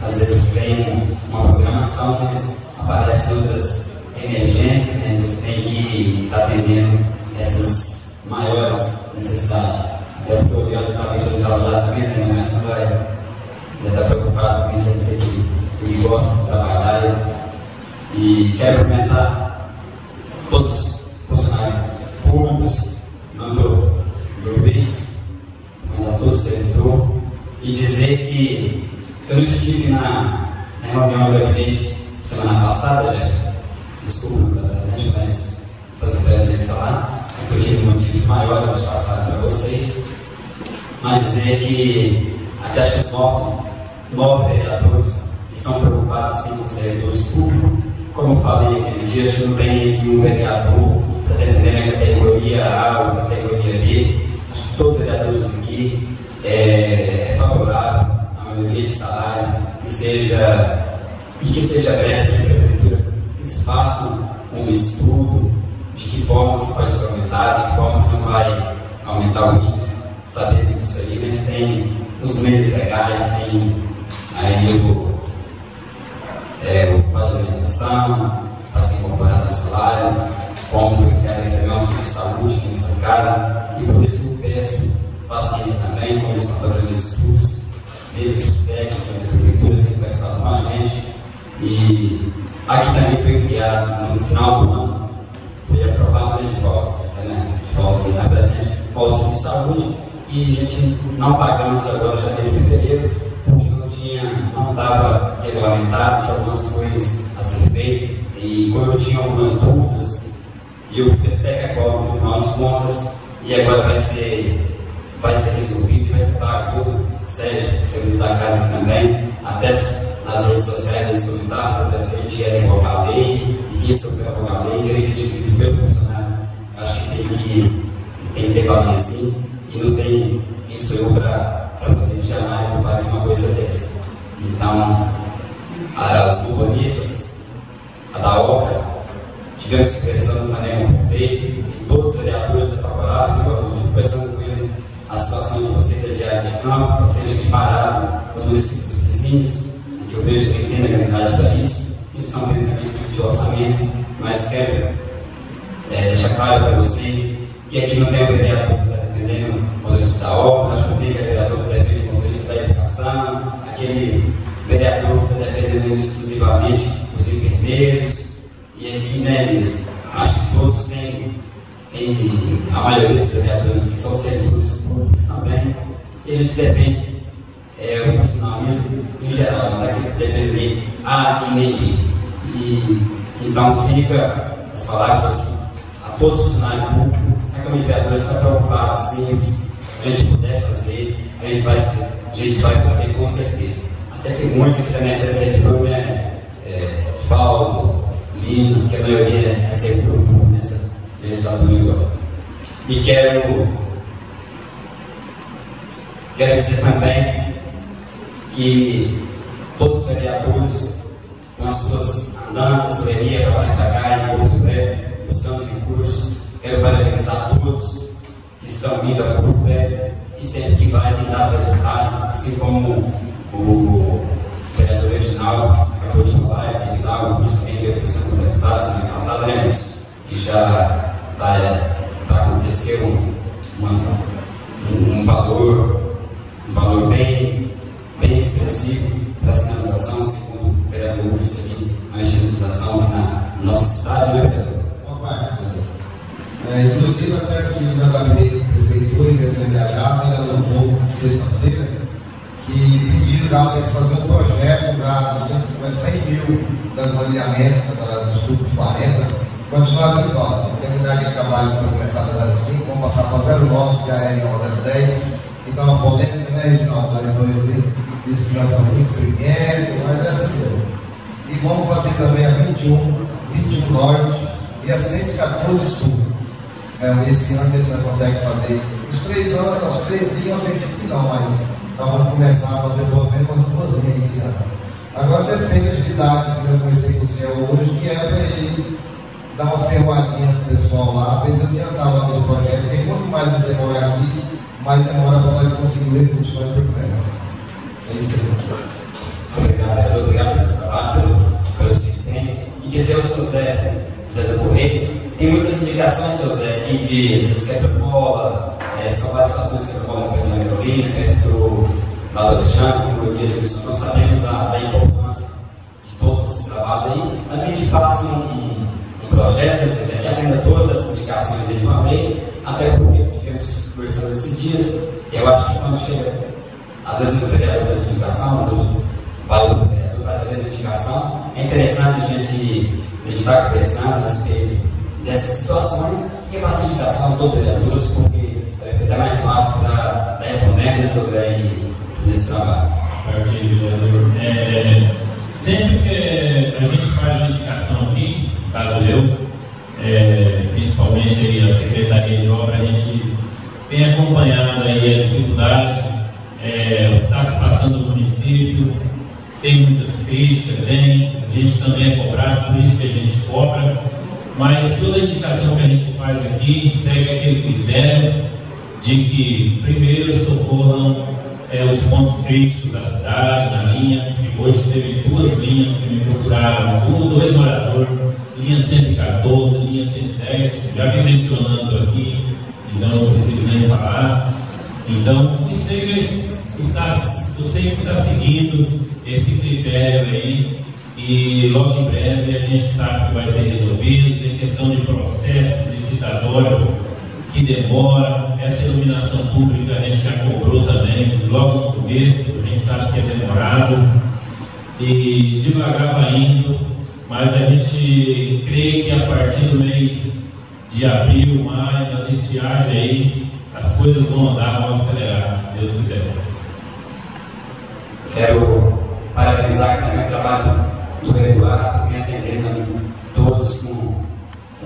às vezes tem uma programação, mas aparecem outras emergências, né? Você tem que estar atendendo essas maiores necessidades. Até porque o Leandro está visualizado lá também, né? Mas não vai estar preocupado com isso, ele gosta de trabalhar. E quero cumprimentar todos os funcionários públicos, do mês, cumprimentar todos os servidores, e dizer que eu não estive na reunião do gabinete semana passada, Jefferson. Desculpa não estar presente, mas fazer presença lá, porque eu tive motivos maiores de passar para vocês. Mas dizer que até acho que os novos vereadores estão preocupados sim com os servidores públicos. Como eu falei aquele dia, acho que não tem aqui um vereador para defender a categoria A ou a categoria B. Acho que todos os vereadores aqui é favorável à maioria de salário, que seja aberto aqui para a prefeitura, que se faça um estudo de que forma que pode se aumentar, de que forma que não vai aumentar o índice, sabendo disso aí, mas tem os meios legais, tem aí o vale alimentação, está sendo comparado ao salário, como foi criado também o auxílio de saúde aqui nessa casa, e por isso eu peço paciência também, como eles estão fazendo os estudos, eles, os técnicos da prefeitura, têm conversado com a gente, e aqui também foi criado, no final do ano, foi aprovado de volta, na presente, o auxílio de saúde, e a gente não pagamos agora janeiro e fevereiro, porque não estava regulamentado, tinha algumas coisas a ser feitas, e como eu tinha algumas dúvidas, eu fui até agora no Tribunal de Contas, e agora vai ser resolvido e vai ser pago tudo, seja serviço da casa aqui também, até nas redes sociais eles comentaram, para a gente ia revogar a lei, e quem souber revogar a lei, direito adquirido pelo funcionário. Acho que tem que ter valia sim, e não tem quem sou eu para fazer isso jamais, não faria uma coisa dessa. Então, as urbanistas, a da obra, Tivemos conversando também com o prefeito e todos os vereadores da favorável, eu ajude, conversando com ele a situação de vocês da diária de campo, seja equiparado com os municípios vizinhos, que eu vejo que tem a realidade para isso. Eles estão tendo também esse tipo de orçamento, mas quero deixar claro para vocês que aqui não tem o vereador que está dependendo do motorista da obra, nós não tem que vereador que depende do motorista da educação, aquele vereador que está dependendo exclusivamente dos enfermeiros, e aqui, né, eles acho que todos têm a maioria dos vereadores que são servidores públicos também, e a gente depende o funcionalismo em geral, não é que depender A e nem B. E então fica as palavras a todos os funcionários públicos, a Câmara de Vereadores está preocupada, sim, o que a gente puder fazer, a gente vai fazer com certeza. Até que muitos que também é servidor, né, Paulo, Lino, que a maioria é servidor público nessa legislatura agora. E quero dizer também que todos os vereadores, com as suas andanças, soberania para lá e para cá, em Porto Velho, buscando recursos, quero parabenizar todos que estão vindo a Porto Velho e sempre que vai tem dado resultado, assim como o vereador Reginaldo acabou de falar, ele lá, o Augusto também veio conversando com o deputado semana passada, né, Augusto? E já vai acontecer um valor bem expressivo para a sinalização, segundo o vereador Augusto aqui, a sinalização aqui na nossa cidade, né, vereador? Uma parte, inclusive até que na gabinete da prefeitura, ele tem viajado, ele anotou sexta-feira, que pediram já para eles fazerem um projeto para 100 mil desmanilhamento dos tubos de 40, continuar de volta. Terminar aquele trabalho que foi começado a 05, vamos passar para 09, que é a 010. Então, uma polêmica, né, Reginaldo? Ele disse que nós estamos muito pequenos, mas é assim mesmo. E vamos fazer também a 21 Norte e a 114 Sul. Esse ano eles não conseguem fazer os 3 anos, os 3 dias, eu acredito que não, mas nós vamos começar a fazer pelo menos umas 2 linhas esse ano. Agora depende da atividade que eu conversei com o senhor hoje, que é para ele dar uma ferroadinha para o pessoal lá, para eles adiantar lá nesse projeto, porque quanto mais eles demorar aqui, mais demora para nós conseguir o recurso para o problema. É isso aí. Obrigado pelo trabalho, pelo seu empenho. E que seu Zé do Correio, tem muitas indicações, seu Zé, aqui de às vezes quebra-bola, são várias situações que quebra-bola perto da Metrolina, perto do lado do Alexandre, como eu disse, nós sabemos da importância de todos esses trabalhos aí, mas a gente faça um projeto, seu Zé, que atenda todas essas indicações de uma vez, até porque tivemos conversando esses dias, eu acho que quando chega, às vezes no vereador faz a indicação, às vezes o valor do vereador faz a mesma indicação, é interessante a gente estar conversando a respeito dessas situações e fazer indicação a todos os vereadores, porque é mais fácil para responder, né, seu Zé, e fazer esse trabalho. Vereador, sempre que a gente faz uma indicação aqui, caso principalmente aí a Secretaria de Obra, a gente tem acompanhado aí a dificuldade, está se passando no município, tem muitas críticas, a gente também é cobrado, por isso que a gente cobra, mas toda a indicação que a gente faz aqui segue aquele critério de que primeiro socorram os pontos críticos da cidade, na linha. Hoje teve 2 linhas que me procuraram, 2 moradores, linha 114, linha 110, já vim mencionando aqui, então não preciso nem falar. Então, você que está seguindo esse critério aí, e logo em breve a gente sabe que vai ser resolvido. Tem questão de processos licitatório que demora, essa iluminação pública a gente já cobrou também, logo no começo, a gente sabe que é demorado, e devagar vai indo, mas a gente crê que a partir do mês de abril, maio, nas estiagens aí, as coisas vão andar, vão acelerar, se Deus quiser. Quero parabenizar também o trabalho do Eduardo, me atendendo todos com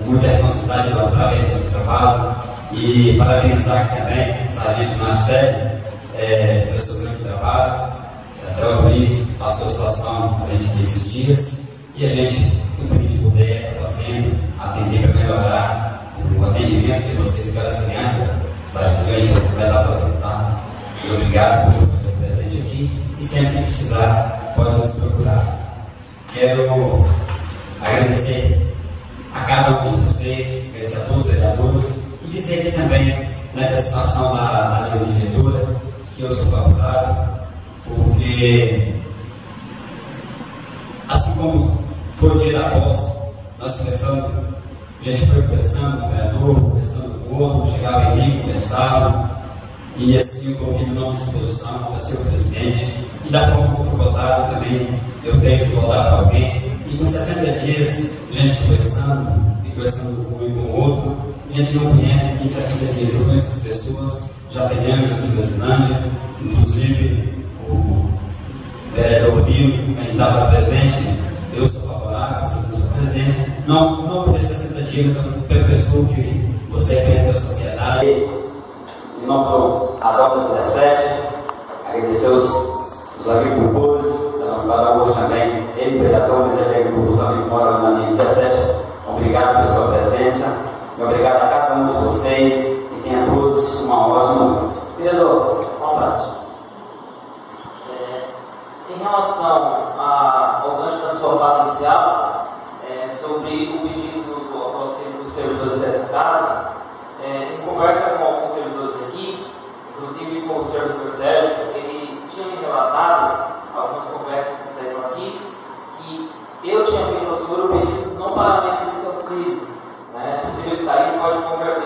muita responsabilidade do parabéns pelo seu trabalho, e parabenizar também o Sargento Marcelo pelo seu grande trabalho. Até o Luiz passou a situação a gente desses dias, e a gente, no que a gente puder, fazendo, atender para melhorar o atendimento de vocês pelas crianças, sabe, que a gente vai dar para você, tá? E obrigado por estar presente aqui e sempre que precisar, pode nos procurar. Quero agradecer a cada um de vocês, agradecer a todos os vereadores e dizer que também, na participação da mesa diretora, que eu sou favorável, porque assim como foi o dia da posse, nós conversamos, a gente foi conversando com o vereador, conversando com o outro, chegava em mim, conversava, e assim eu coloquei meu nome à disposição para ser o presidente, e da forma que eu fui votado também, eu tenho que votar para alguém, e com 60 dias, a gente conversando, e conversando com um e com o outro, a gente não conhece aqui em 60 dias, eu conheço as pessoas, já atendemos aqui em Brasilândia, inclusive o vereador Bino, candidato a presidente, eu sou favorável à sua presidência, não por esses 60 dias, mas pela pessoa que você representa a sociedade. Em nome do Adota 17, agradecer os agricultores, para hoje também, ex-vereadores e agricultores também que moram na linha 17, obrigado pela sua presença, e obrigado a cada um de vocês, e tenham todos uma ótima noite. Vereador, boa tarde. Em relação ao gancho da sua fala inicial, sobre o pedido do Conselho dos Servidores dessa casa, em conversa com alguns servidores aqui, inclusive com o servidor Sérgio, ele tinha me relatado, algumas conversas que saíram aqui, que eu tinha feito ao senhor o pedido não pagamento desse auxílio. O senhor está aí,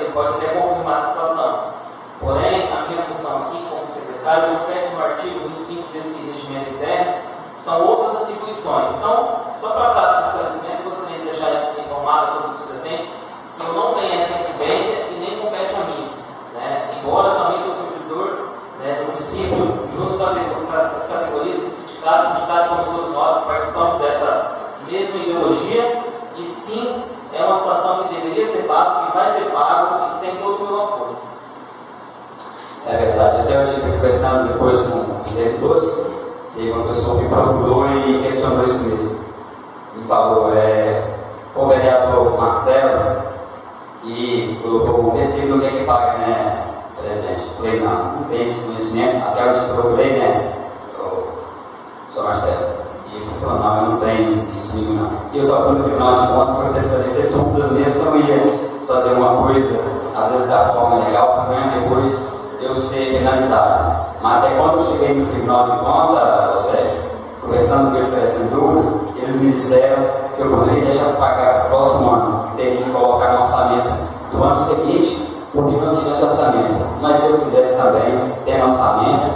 ele pode até confirmar a situação. Porém, a minha função aqui como secretário compete no artigo 25 desse regimento interno, são outras atribuições. Então, só para falar do esclarecimento, gostaria de deixar informado a todos os presentes que eu não tenho essa incumbência e nem compete a mim. Embora também sou servidor do município, junto com as categorias dos sindicatos somos todos nós que participamos dessa mesma ideologia, e sim, é uma situação que deveria ser pago, que vai ser pago e que tem todo o meu apoio. É verdade, até hoje conversando depois com os servidores, teve uma pessoa que procurou e questionou isso mesmo. Me falou, foi o vereador Marcelo que colocou o versículo que é que paga, né, presidente? Eu falei, não tem esse conhecimento, até onde procurei, né, o senhor Marcelo. E ele falou, não, eu não tenho isso comigo não. E eu só fui no Tribunal de Contas para esclarecer dúvidas mesmo, que eu não ia fazer uma coisa, às vezes da forma legal, para amanhã depois eu ser penalizado. Mas até quando eu cheguei no Tribunal de Contas, ou seja, conversando com eles, esclarecendo dúvidas, eles me disseram que eu poderia deixar para pagar para o próximo ano, teria que colocar no orçamento do ano seguinte, porque não tinha esse orçamento. Mas se eu quisesse também ter no orçamento,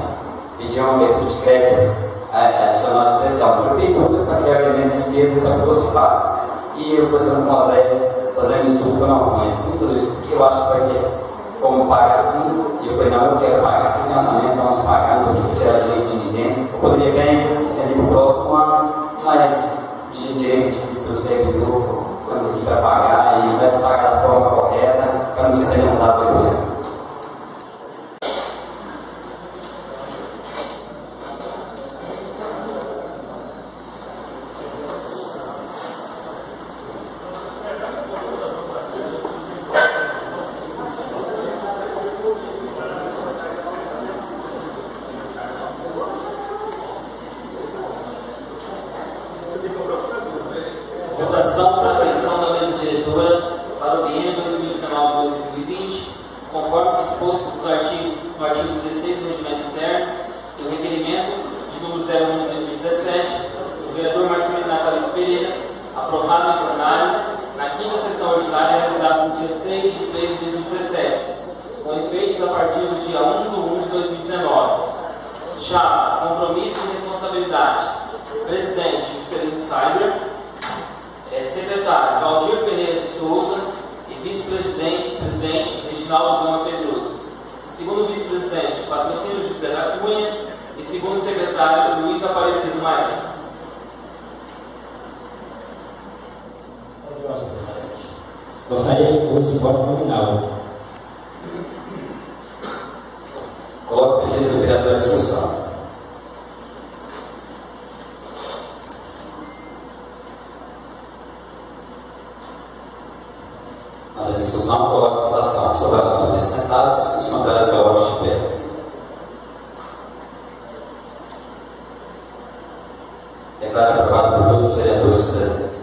pedir uma abertura de crédito adicional especial para a prefeitura, para criar elemento de despesa para que fosse pago. E eu conversando com o Osés, fazendo estudo que eu não aguento, tudo isso, porque eu acho que vai ter como pagar assim, e eu falei, não, eu quero pagar sem orçamento, vamos pagar, não vou tirar direito de ninguém. Eu poderia bem estender para o próximo ano, mas de direito para o servidor, estamos aqui para pagar e vai se pagar da forma correta, para não ser penalizado depois. Votação para a eleição da mesa diretora para o biênio 2019-2020, conforme disposto no artigo 16 do regimento interno e o requerimento de número 01 de 2017, do vereador Marcelino Natalice Pereira, aprovado em plenário na quinta sessão ordinária realizada no dia 6 de 3 de 2017, com efeitos a partir do dia 1 de 1 de 2019. Chapa, compromisso e responsabilidade. Presidente, Juscelino Saider. Secretário, Valdir Ferreira de Souza. E vice-presidente, presidente, Reginaldo Gama Pedroso. Segundo vice-presidente, Patrocínio José da Cunha. E segundo secretário, Luiz Aparecido Maestra. Gostaria que fosse voto nominal. Coloque o pedido do vereador à discussão. Na discussão, coloco a votação. Os vereadores sentados, os contrários coloco de pé. Declaro aprovado por todos os vereadores presentes.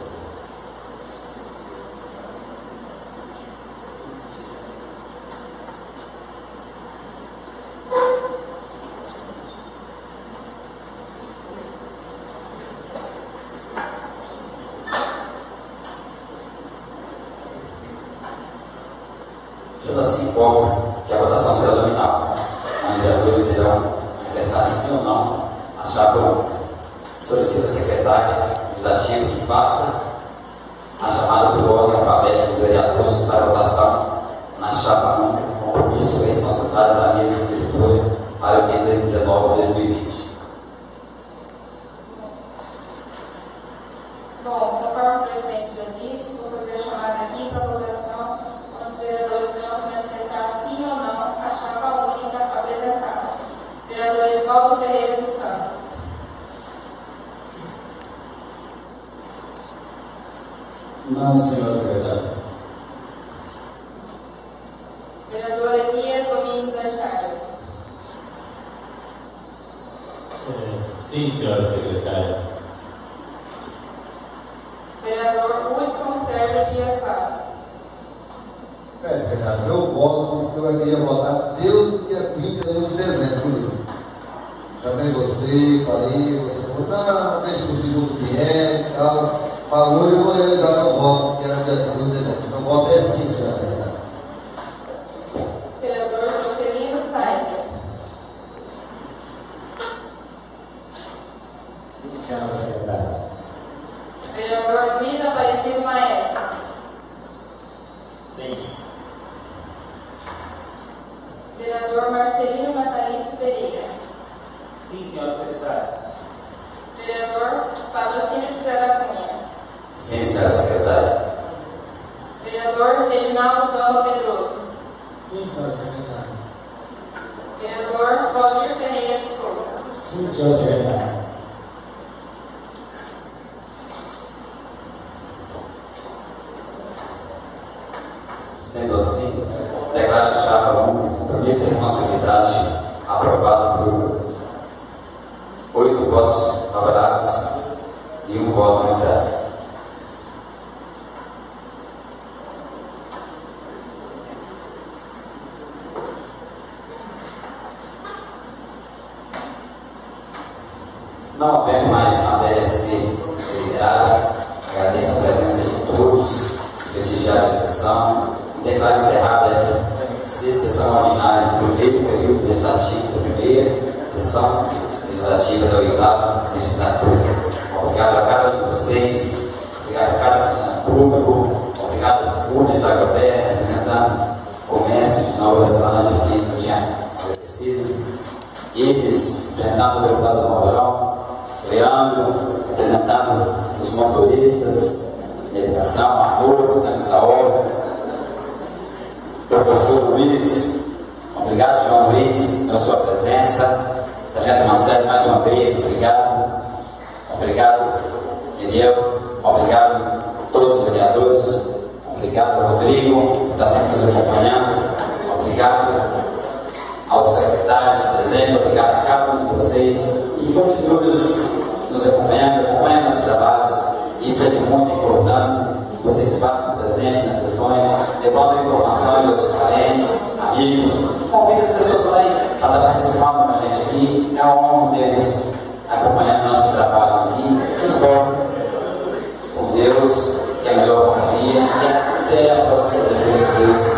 Eu assim informo que a votação será nominal. Os vereadores irão manifestar sim ou não a chapa única. Solicita a secretária legislativa que faça a chamada por ordem alfabética dos vereadores para votação na chapa única, compromisso e responsabilidade da mesa diretora para o ano 2019 a 2020. Bom, conforme o presidente já disse, vou fazer a chamada aqui para votação, onde os vereadores irão se manifestar sim ou não a chapa única apresentada. Vereador Edivaldo Ferreira dos Santos. Não, senhora secretária. Vereador Elias Domingos das Chagas. Sim, senhora secretária. Vereador Hudson Sérgio Dias Vaz. Secretário, eu voto porque eu queria votar desde o dia 31 de dezembro. Chamei você, falei, você falou, não, deixa o segundo que é e tal. Falou e vou realizar meu voto, que era dia 31 de dezembro. Meu voto é sim, senhora secretária. Vereador Juscelino Saia. Sim, senhora secretária. Vereador Luiz Aparecido Maestro. Sim. Vereador Marcelino Natalício Pereira. Sim, senhora secretária. Vereador Patrocínio José da Cunha. Sim, senhora secretária. Vereador Reginaldo Gama Pedroso. Sim, senhora secretária. Vereador Valdir Ferreira de Souza. Sim, senhora secretária. Sendo assim, declaro a chapa única, compromisso de responsabilidade, aprovada por 8 votos favoráveis e 1 voto contrário. Não havendo mais matéria a ser deliberada, agradeço a presença de todos, prestigiar a sessão e declaro encerrada esta sessão ordinária do primeiro período legislativo da primeira sessão legislativa da 8ª legislatura. Obrigado a cada um de vocês, obrigado a cada funcionário público, obrigado ao público da Agroterra, representando o comércio de Nova Zelândia aqui que eu tinha agradecido. Eles, representando o deputado Maurão, Leandro, representando os motoristas de educação, Arthur, representantes da obra, professor Luiz, obrigado, João Luiz, pela sua presença. Sargento Marcelo, mais uma vez, obrigado. Obrigado, Eliel. Obrigado a todos os vereadores. Obrigado ao Rodrigo, que está sempre nos acompanhando. Obrigado aos secretários presentes. Obrigado a cada um de vocês. E continuem nos acompanhando nossos trabalhos. Isso é de muita importância. Vocês façam presente nas sessões, devolvam informações aos parentes, amigos, convidem as pessoas para estar participando com a gente aqui. É uma honra deles acompanhando nosso trabalho aqui. Com Deus, que é a melhor companhia, e até a próxima vez, Deus.